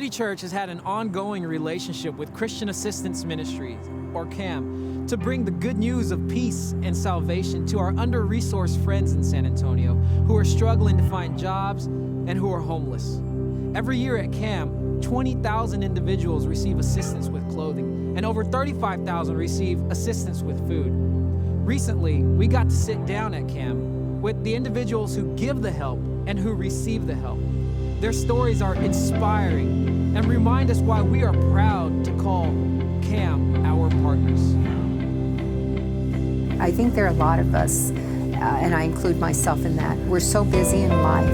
City Church has had an ongoing relationship with Christian Assistance Ministries, or CAM, to bring the good news of peace and salvation to our under-resourced friends in San Antonio who are struggling to find jobs and who are homeless. Every year at CAM, 20,000 individuals receive assistance with clothing, and over 35,000 receive assistance with food. Recently, we got to sit down at CAM with the individuals who give the help and who receive the help. Their stories are inspiring and remind us why we are proud to call CAM our partners. I think there are a lot of us, and I include myself in that, we're so busy in life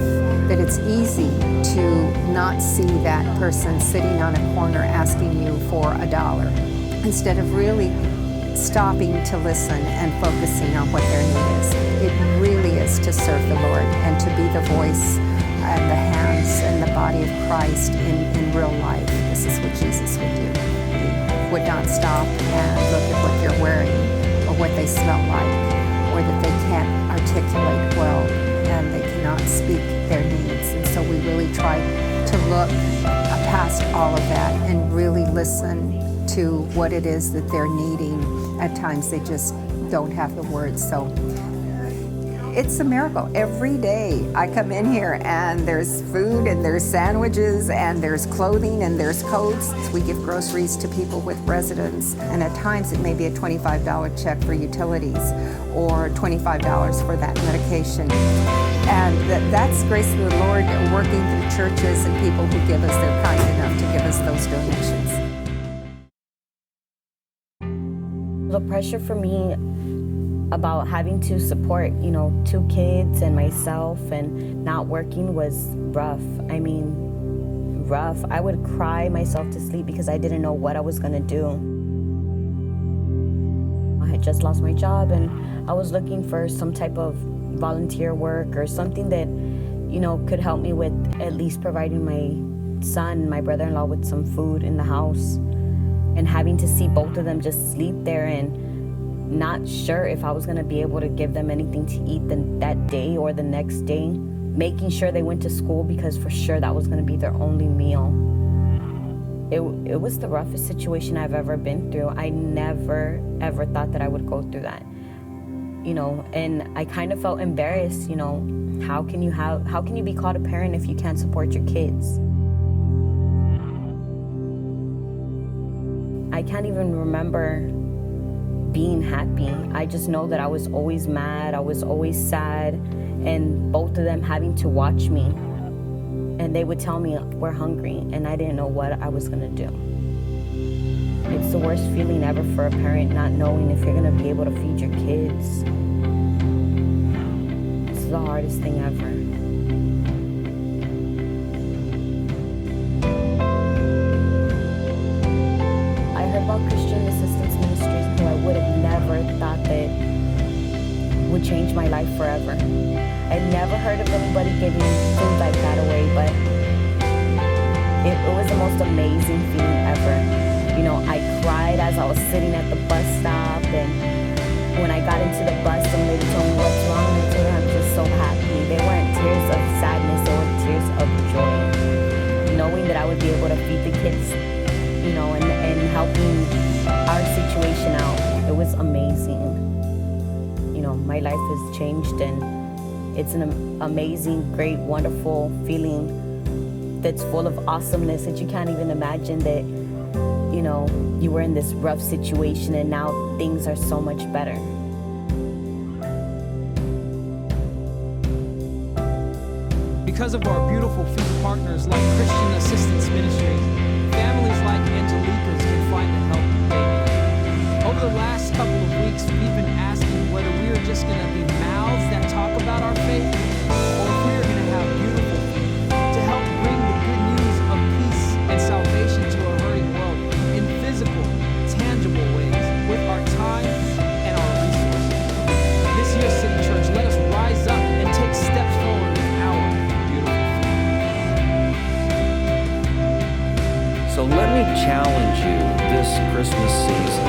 that it's easy to not see that person sitting on a corner asking you for $1, instead of really stopping to listen and focusing on what their need is. It really is to serve the Lord and to be the voice and the hands and the body of Christ in real life. This is what Jesus would do. He would not stop and look at what they're wearing or what they smell like, or that they can't articulate well and they cannot speak their needs. And so we really try to look past all of that and really listen to what it is that they're needing. At times they just don't have the words. So it's a miracle. Every day I come in here and there's food and there's sandwiches and there's clothing and there's coats. We give groceries to people with residence, and at times it may be a $25 check for utilities or $25 for that medication. And that's grace of the Lord working through churches and people who give us, they're kind enough to give us those donations. The pressure for me about having to support, 2 kids and myself and not working was rough. I mean, rough. I would cry myself to sleep because I didn't know what I was gonna do. I had just lost my job and I was looking for some type of volunteer work or something that, could help me with at least providing my son, my brother-in-law, with some food in the house. And having to see both of them just sleep there and not sure if I was gonna be able to give them anything to eat that day or the next day, making sure they went to school because for sure that was gonna be their only meal. It was the roughest situation I've ever been through. I never, ever thought that I would go through that, and I kind of felt embarrassed, how can you be called a parent if you can't support your kids? I can't even remember being happy. I just know that I was always mad, I was always sad, and both of them having to watch me. And they would tell me, we're hungry, and I didn't know what I was gonna do. It's the worst feeling ever for a parent, not knowing if you're gonna be able to feed your kids. It's the hardest thing ever. Christian Assistance Ministries, who I would have never thought that would change my life forever. I'd never heard of anybody giving food like that away, but it was the most amazing feeling ever. I cried as I was sitting at the bus stop, and when I got into the bus, some lady told me what's wrong, and I told her I'm just so happy. They weren't tears of sadness, they were tears of joy. Knowing that I would be able to feed the kids, and helping our situation out. It was amazing. My life has changed, and it's an amazing, great, wonderful feeling that's full of awesomeness that you can't even imagine that, you were in this rough situation and now things are so much better. Because of our beautiful feed partners like Christian Assistance Ministries, families like Angelica's can find the help they need. Over the last couple of weeks, we've been asking whether we are just going to be mouths that talk about our faith, or if we are going to have beautiful feet to help bring the good news of peace and salvation to a hurting world in physical, tangible ways with our time and our resources. This year, City Church, let us rise up and take steps forward with our beautiful feet. So let me challenge you this Christmas season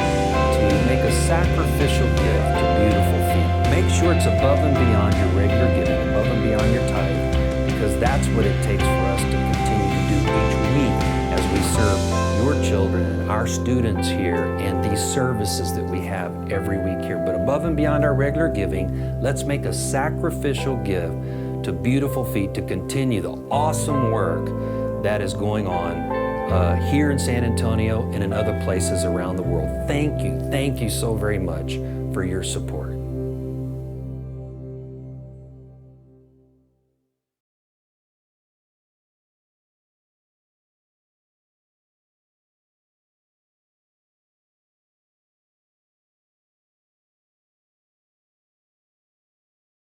to make a sacrificial gift to Beautiful Feet. Make sure it's above and beyond your regular giving, above and beyond your tithe, because that's what it takes for us to continue to do each week our students here and these services that we have every week here. But above and beyond our regular giving, let's make a sacrificial gift to Beautiful Feet to continue the awesome work that is going on here in San Antonio and in other places around the world. Thank you so very much for your support.